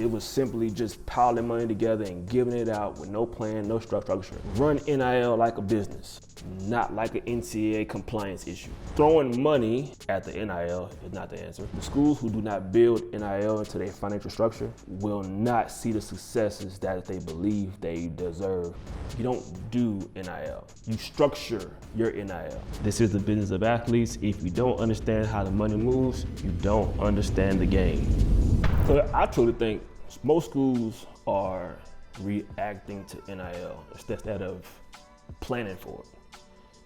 It was simply just piling money together and giving it out with no plan, no structure. Run NIL like a business, not like an NCAA compliance issue. Throwing money at the NIL is not the answer. The schools who do not build NIL into their financial structure will not see the successes that they believe they deserve. You don't do NIL. You structure your NIL. This is the business of athletes. If you don't understand how the money moves, you don't understand the game. So I truly think most schools are reacting to NIL instead of planning for it.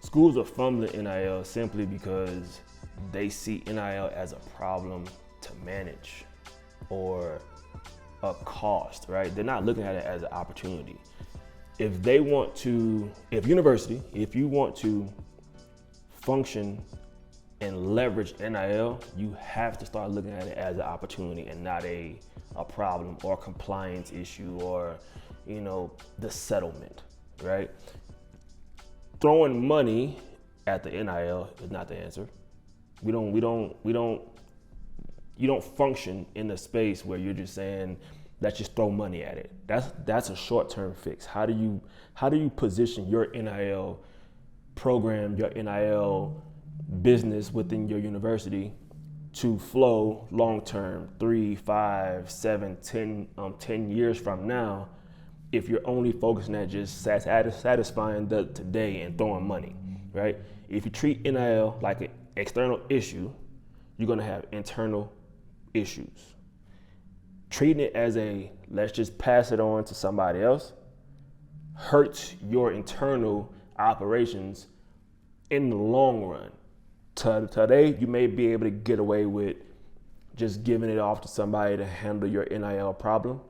Schools are fumbling NIL simply because they see NIL as a problem to manage or a cost, right? They're not looking at it as an opportunity. If you want to function and leverage NIL, you have to start looking at it as an opportunity and not a problem or a compliance issue or, the settlement, right? Throwing money at the NIL is not the answer. You don't function in a space where you're just saying, let's just throw money at it. That's a short-term fix. How do you position your NIL program, your NIL business within your university to flow long-term, 3, 5, 7, 10 years from now, if you're only focusing at just satisfying the today and throwing money, right? If you treat NIL like an external issue, you're gonna have internal issues. Treating it as let's just pass it on to somebody else hurts your internal operations in the long run. Today, you may be able to get away with just giving it off to somebody to handle your NIL problem.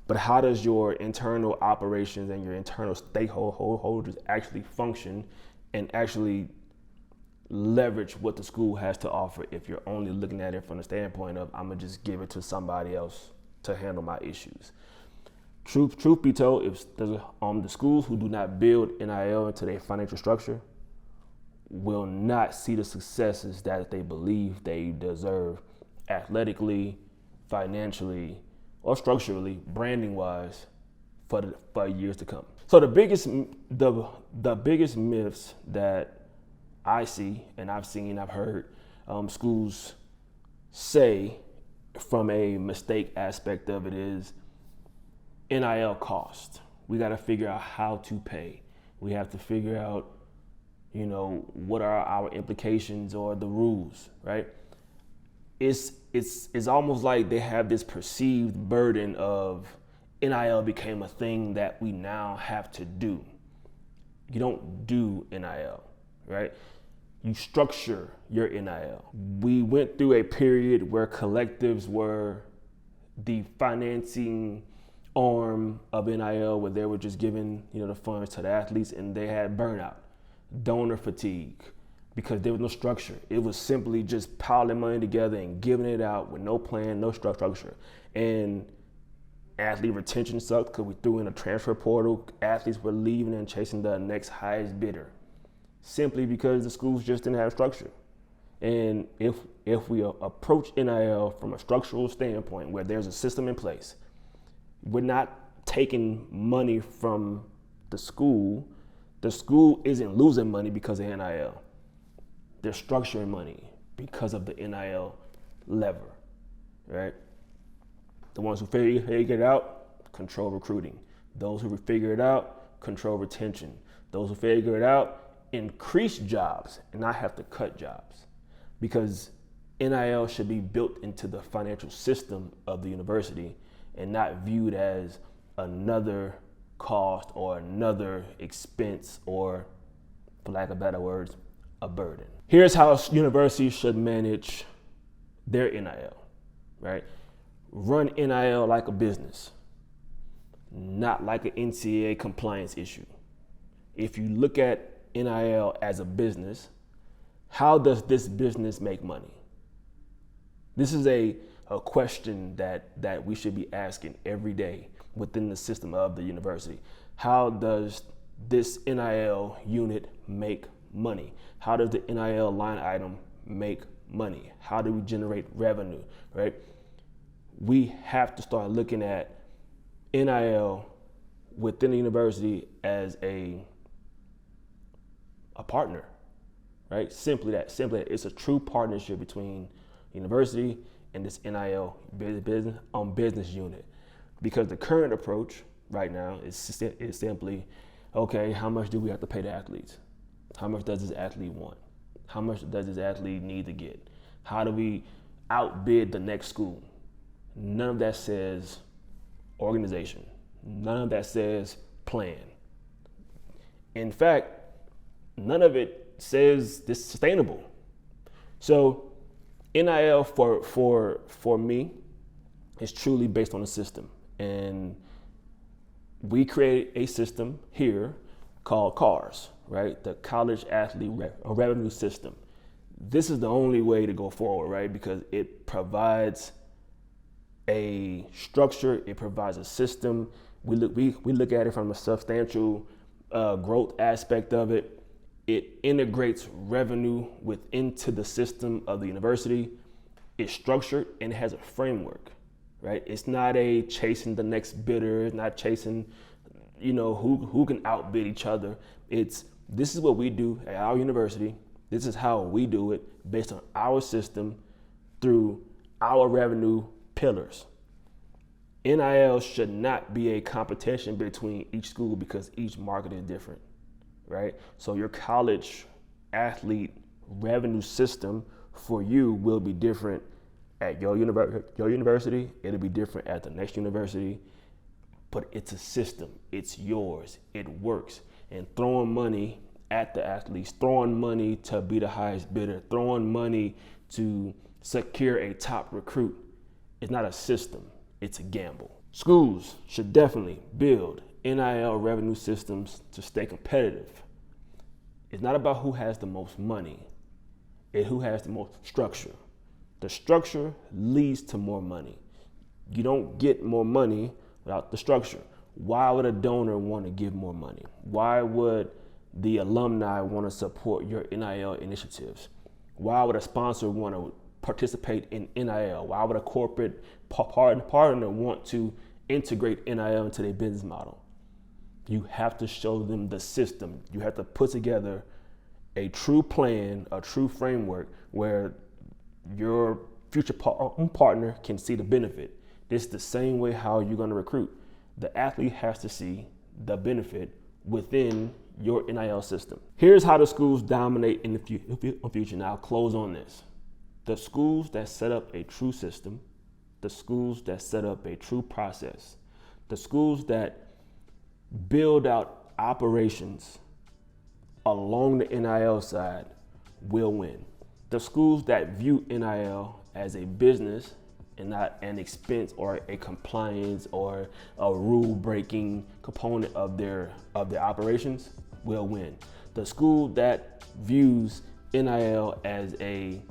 But how does your internal operations and your internal stakeholders actually function and actually leverage what the school has to offer if you're only looking at it from the standpoint of, I'm gonna just give it to somebody else to handle my issues? Truth be told, if the schools who do not build NIL into their financial structure will not see the successes that they believe they deserve athletically, financially, or structurally, branding wise, for years to come. So the biggest myths that I see and I've heard schools say from a mistake aspect of it is NIL cost. We got to figure out how to pay. We have to figure out, what are our implications or the rules, right? It's almost like they have this perceived burden of NIL became a thing that we now have to do. You don't do NIL, right? You structure your NIL. We went through a period where collectives were the financing arm of NIL, where they were just giving, the funds to the athletes, and they had burnout, donor fatigue, because there was no structure. It was simply just piling money together and giving it out with no plan, no structure. And athlete retention sucked because we threw in a transfer portal. Athletes were leaving and chasing the next highest bidder, simply because the schools just didn't have structure. And if we approach NIL from a structural standpoint where there's a system in place, we're not taking money from the school. The school isn't losing money because of NIL. They're structuring money because of the NIL lever, right? The ones who figure it out, control recruiting. Those who figure it out, control retention. Those who figure it out, increase jobs and not have to cut jobs. Because NIL should be built into the financial system of the university and not viewed as another cost or another expense or, for lack of better words, a burden. Here's how universities should manage their NIL, right? Run NIL like a business, not like an NCAA compliance issue. If you look at NIL as a business, how does this business make money? This is a question that we should be asking every day within the system of the university. How does this NIL unit make money? How does the NIL line item make money? How do we generate revenue, right? we have to start looking at NIL within the university as a partner, right? Simply that. It's a true partnership between university and this NIL business unit. Because the current approach right now is simply, okay, how much do we have to pay the athletes? How much does this athlete want? How much does this athlete need to get? How do we outbid the next school? None of that says organization. None of that says plan. In fact, none of it says this sustainable. So NIL for me is truly based on a system. And we created a system here called CARS, right? The College Athlete Revenue System. This is the only way to go forward, right? Because it provides a structure, it provides a system. We look at it from a substantial growth aspect of it. It integrates revenue into the system of the university. It's structured and it has a framework, right? It's not a chasing the next bidder. It's not chasing, who can outbid each other. This is what we do at our university. This is how we do it based on our system through our revenue pillars. NIL should not be a competition between each school because each market is different, right? So your college athlete revenue system for you will be different at your university. It'll be different at the next university, but it's a system. It's yours. It works. And throwing money at the athletes, throwing money to be the highest bidder, throwing money to secure a top recruit is not a system. It's a gamble. Schools should definitely build NIL revenue systems to stay competitive. It's not about who has the most money, it's who has the most structure. The structure leads to more money. You don't get more money without the structure. Why would a donor want to give more money? Why would the alumni want to support your NIL initiatives? Why would a sponsor want to participate in NIL? Why would a corporate partner want to integrate NIL into their business model? You have to show them the system. You have to put together a true plan, a true framework where your future partner can see the benefit. This is the same way how you're going to recruit. The athlete has to see the benefit within your NIL system. Here's how the schools dominate in the future. Now I'll close on this. The schools that set up a true system, the schools that set up a true process, the schools that build out operations along the NIL side will win. The schools that view NIL as a business and not an expense or a compliance or a rule-breaking component of their operations will win. The school that views NIL as a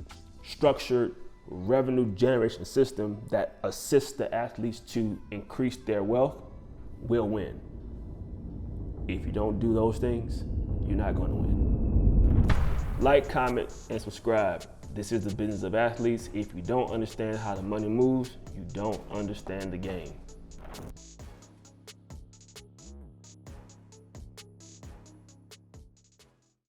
structured revenue generation system that assists the athletes to increase their wealth will win. If you don't do those things, you're not going to win. Like, comment, and subscribe. This is the business of athletes. If you don't understand how the money moves, you don't understand the game.